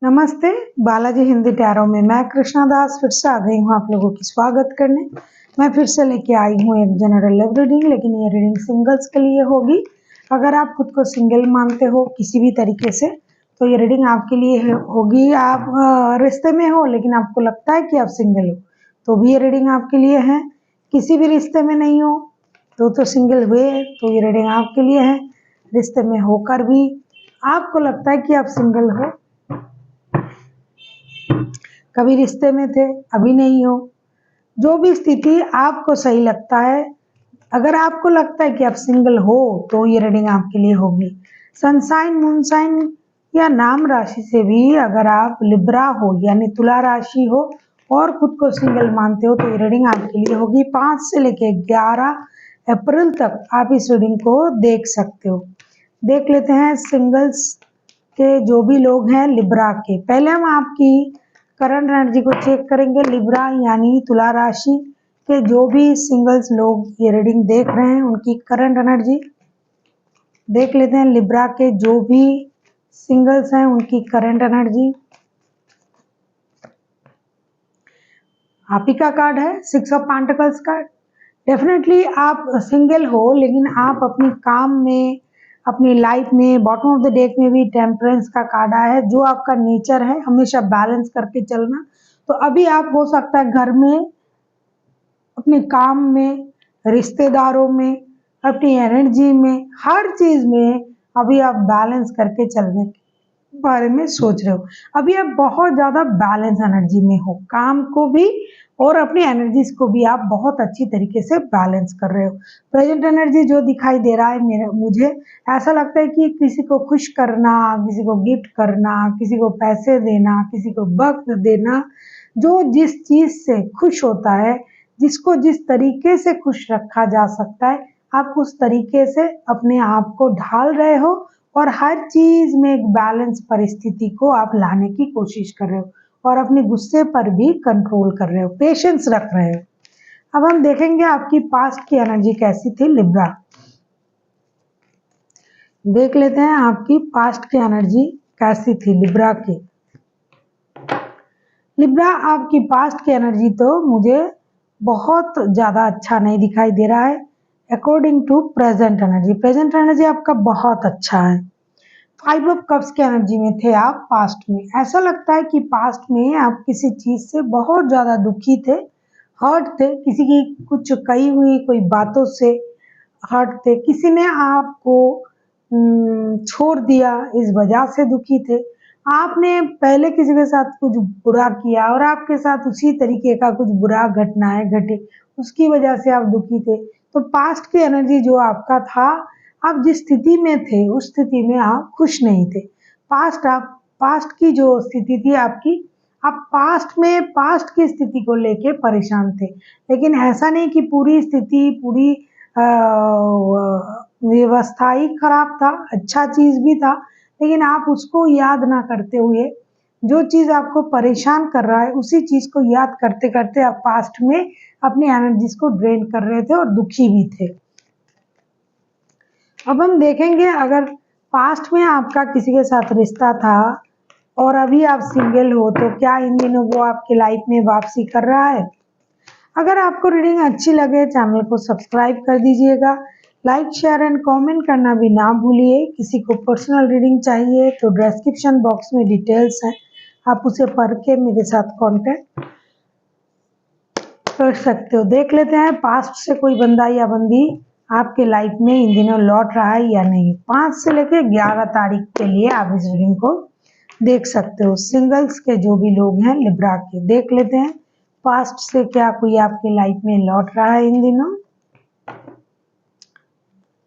नमस्ते, बालाजी हिंदी टैरो में मैं कृष्णा दास फिर से आ गई हूँ आप लोगों की स्वागत करने। मैं फिर से लेके आई हूँ एक जनरल लव रीडिंग, लेकिन ये रीडिंग सिंगल्स के लिए होगी। अगर आप खुद को सिंगल मानते हो किसी भी तरीके से तो ये रीडिंग आपके लिए होगी। आप रिश्ते में हो लेकिन आपको लगता है कि आप सिंगल हो तो भी ये रीडिंग आपके लिए है। किसी भी रिश्ते में नहीं हो तो सिंगल हुए तो ये रीडिंग आपके लिए है। रिश्ते में होकर भी आपको लगता है कि आप सिंगल हो, कभी रिश्ते में थे अभी नहीं हो, जो भी स्थिति आपको सही लगता है, अगर आपको लगता है कि आप सिंगल हो तो ये रीडिंग आपके लिए होगी। सनसाइन मूनसाइन या नाम राशि से भी अगर आप लिब्रा हो यानी तुला राशि हो और खुद को सिंगल मानते हो तो ये रीडिंग आपके लिए होगी। 5 से लेकर 11 अप्रैल तक आप इस रीडिंग को देख सकते हो। देख लेते हैं सिंगल्स के जो भी लोग हैं लिब्रा के। पहले हम आपकी करंट एनर्जी को चेक करेंगे। लिब्रा यानी तुला राशि के जो भी सिंगल्स लोग ये रीडिंग देख रहे हैं उनकी करंट एनर्जी देख लेते हैं। लिब्रा के जो भी सिंगल्स हैं उनकी करंट एनर्जी। आप ही का कार्ड है 6 ऑफ पेंटिकल्स कार्ड। डेफिनेटली आप सिंगल हो लेकिन आप अपनी काम में, अपनी लाइफ में, बॉटम ऑफ द डेक में भी टेम्परेंस का कार्ड आया है, जो आपका नेचर है हमेशा बैलेंस करके चलना। तो अभी आप हो सकता है घर में, अपने काम में, रिश्तेदारों में, अपनी एनर्जी में, हर चीज में अभी आप बैलेंस करके चलने के बारे में सोच रहे हो। अभी आप बहुत ज्यादा बैलेंस एनर्जी में हो, काम को भी और अपनी एनर्जीज को भी आप बहुत अच्छी तरीके से बैलेंस कर रहे हो। प्रेजेंट एनर्जी जो दिखाई दे रहा है मुझे ऐसा लगता है कि किसी को खुश करना, किसी को गिफ्ट करना, किसी को पैसे देना, किसी को वक्त देना, जो जिस चीज से खुश होता है, जिसको जिस तरीके से खुश रखा जा सकता है, आप उस तरीके से अपने आप को ढाल रहे हो और हर चीज में एक बैलेंस परिस्थिति को आप लाने की कोशिश कर रहे हो और अपने गुस्से पर भी कंट्रोल कर रहे हो, पेशेंस रख रहे हो। अब हम देखेंगे आपकी पास्ट की एनर्जी कैसी थी लिब्रा। देख लेते हैं आपकी पास्ट की एनर्जी कैसी थी लिब्रा की। लिब्रा आपकी पास्ट की एनर्जी तो मुझे बहुत ज्यादा अच्छा नहीं दिखाई दे रहा है according to present energy. Present energy आपका बहुत अच्छा है। 5 ऑफ कप्स की एनर्जी में थे आप पास्ट में। ऐसा लगता है कि पास्ट में आप किसी चीज से बहुत ज्यादा दुखी थे, हर्ट थे, किसी की कुछ कही हुई कोई बातों से हर्ट थे, किसी ने आपको छोड़ दिया इस वजह से दुखी थे। आपने पहले किसी के साथ कुछ बुरा किया और आपके साथ उसी तरीके का कुछ बुरा घटनाएं घटी, उसकी वजह से आप दुखी थे। तो पास्ट की एनर्जी जो आपका था, आप जिस स्थिति में थे उस स्थिति में आप खुश नहीं थे। पास्ट की जो स्थिति थी आपकी, आप पास्ट में पास्ट की स्थिति को लेके परेशान थे। लेकिन ऐसा नहीं कि पूरी स्थिति, पूरी व्यवस्था ही खराब था, अच्छा चीज भी था, लेकिन आप उसको याद ना करते हुए, जो चीज आपको परेशान कर रहा है उसी चीज को याद करते करते आप पास्ट में अपनी एनर्जीज को ड्रेन कर रहे थे और दुखी भी थे। अब हम देखेंगे अगर पास्ट में आपका किसी के साथ रिश्ता था और अभी आप सिंगल हो तो क्या इन दिनों वो आपके लाइफ में वापसी कर रहा है। अगर आपको रीडिंग अच्छी लगे चैनल को सब्सक्राइब कर दीजिएगा, लाइक शेयर एंड कमेंट करना भी ना भूलिए। किसी को पर्सनल रीडिंग चाहिए तो डिस्क्रिप्शन बॉक्स में डिटेल्स है, आप उसे पढ़ के मेरे साथ कांटेक्ट कर सकते हो। देख लेते हैं पास्ट से कोई बंदा या बंदी आपके लाइफ में इन दिनों लौट रहा है या नहीं। 5 से लेकर 11 तारीख के लिए आप इस रीडिंग को देख सकते हो। सिंगल्स के जो भी लोग हैं लिब्रा के, देख लेते हैं पास्ट से क्या कोई आपके लाइफ में लौट रहा है इन दिनों।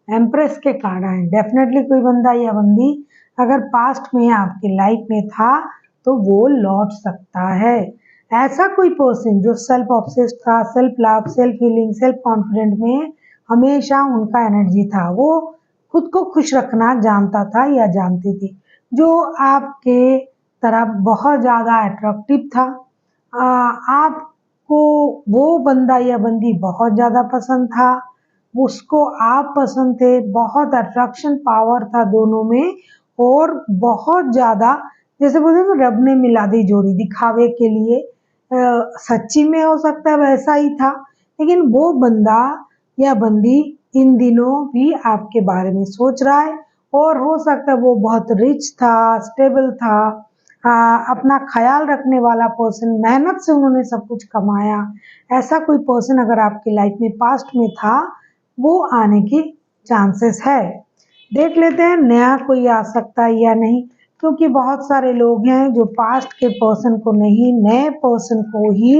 एम्प्रेस के कार्ड आए। डेफिनेटली कोई बंदा या बंदी अगर पास्ट में आपके लाइफ में था तो वो लौट सकता है। ऐसा कोई पर्सन जो सेल्फ ऑब्सेस्ड था, self love, self healing, self confident में हमेशा उनका एनर्जी था, वो खुद को खुश रखना जानता था या जानती थी, जो आपके तरफ बहुत ज्यादा अट्रैक्टिव था। आपको वो बंदा या बंदी बहुत ज्यादा पसंद था, उसको आप पसंद थे, बहुत अट्रैक्शन पावर था दोनों में और बहुत ज्यादा जैसे बोलते हैं ना, रब ने मिला दी जोड़ी दिखावे के लिए। सच्ची में हो सकता है वैसा ही था, लेकिन वो बंदा या बंदी इन दिनों भी आपके बारे में सोच रहा है, और हो सकता है वो बहुत रिच था, स्टेबल था, अपना ख्याल रखने वाला पर्सन, मेहनत से उन्होंने सब कुछ कमाया। ऐसा कोई पर्सन अगर आपकी लाइफ में पास्ट में था, वो आने की चांसेस है। देख लेते हैं नया कोई आ सकता है या नहीं, क्योंकि बहुत सारे लोग हैं जो पास्ट के पर्सन को नहीं, नए पर्सन को ही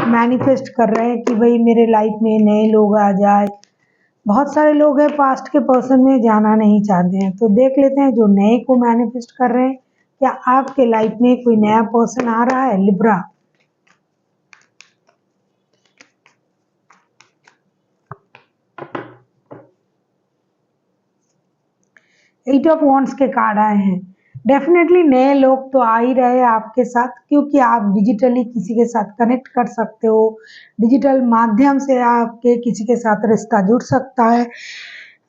मैनिफेस्ट कर रहे हैं कि भाई मेरे लाइफ में नए लोग आ जाए। बहुत सारे लोग हैं पास्ट के पर्सन में जाना नहीं चाहते हैं। तो देख लेते हैं जो नए को मैनिफेस्ट कर रहे हैं, क्या आपके लाइफ में कोई नया पर्सन आ रहा है लिब्रा। एट ऑफ वॉन्ड्स के कार्ड आए हैं। डेफिनेटली नए लोग तो आ ही रहे हैं आपके साथ, क्योंकि आप डिजिटली किसी के साथ कनेक्ट कर सकते हो। डिजिटल माध्यम से आपके किसी के साथ रिश्ता जुड़ सकता है।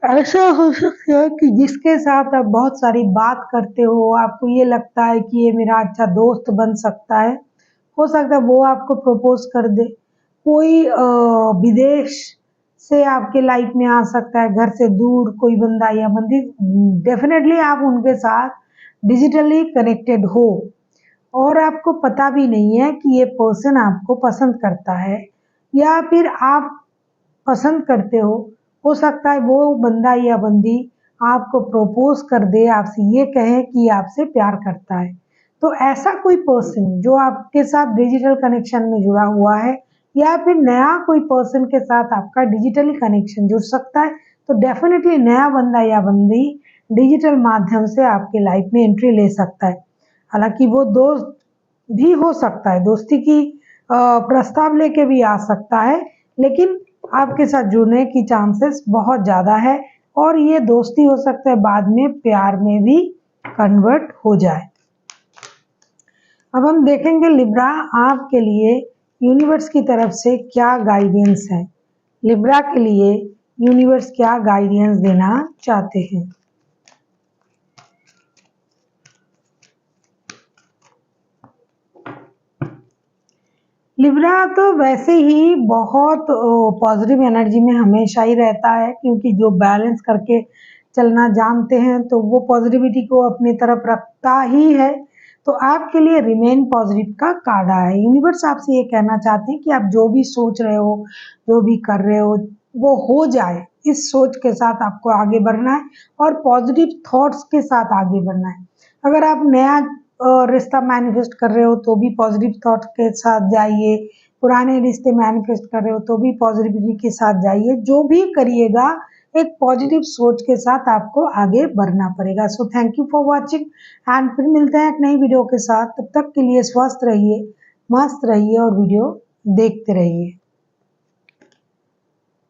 ऐसा हो सकता है कि जिसके साथ आप बहुत सारी बात करते हो, आपको ये लगता है कि ये मेरा अच्छा दोस्त बन सकता है। हो सकता है वो आपको प्रपोज कर दे। कोई विदेश से आपके लाइफ में आ सकता है, घर से दूर कोई बंदा या बंदी। डेफिनेटली आप उनके साथ डिजिटली कनेक्टेड हो, और आपको पता भी नहीं है कि ये पर्सन आपको पसंद करता है या फिर आप पसंद करते हो सकता है वो बंदा या बंदी आपको प्रपोज कर दे, आपसे ये कहे कि आपसे प्यार करता है। तो ऐसा कोई पर्सन जो आपके साथ डिजिटल कनेक्शन में जुड़ा हुआ है, या फिर नया कोई पर्सन के साथ आपका डिजिटली कनेक्शन जुड़ सकता है, तो डेफिनेटली नया बंदा या बंदी डिजिटल माध्यम से आपके लाइफ में एंट्री ले सकता है। हालांकि वो दोस्त भी हो सकता है, दोस्ती की प्रस्ताव लेके भी आ सकता है, लेकिन आपके साथ जुड़ने की चांसेस बहुत ज़्यादा है, और ये दोस्ती हो सकता है बाद में प्यार में भी कन्वर्ट हो जाए। अब हम देखेंगे लिब्रा आपके लिए यूनिवर्स की तरफ से क्या गाइडेंस है। लिब्रा के लिए यूनिवर्स क्या गाइडेंस देना चाहते हैं। लिब्रा तो वैसे ही बहुत पॉजिटिव एनर्जी में हमेशा ही रहता है, क्योंकि जो बैलेंस करके चलना जानते हैं तो वो पॉजिटिविटी को अपनी तरफ रखता ही है। तो आपके लिए रिमेन पॉजिटिव का कार्ड आया है। यूनिवर्स आपसे ये कहना चाहते हैं कि आप जो भी सोच रहे हो, जो भी कर रहे हो, वो हो जाए। इस सोच के साथ आपको आगे बढ़ना है और पॉजिटिव थॉट्स के साथ आगे बढ़ना है। अगर आप नया रिश्ता मैनिफेस्ट कर रहे हो तो भी पॉजिटिव थॉट के साथ जाइए। पुराने रिश्ते मैनिफेस्ट कर रहे हो तो भी पॉजिटिविटी के साथ जाइए। जो भी करिएगा एक पॉजिटिव सोच के साथ आपको आगे बढ़ना पड़ेगा। So thank you for watching, and फिर मिलते हैं एक नई वीडियो के साथ। तब तक के लिए स्वस्थ रहिए, मस्त रहिए और वीडियो देखते रहिए।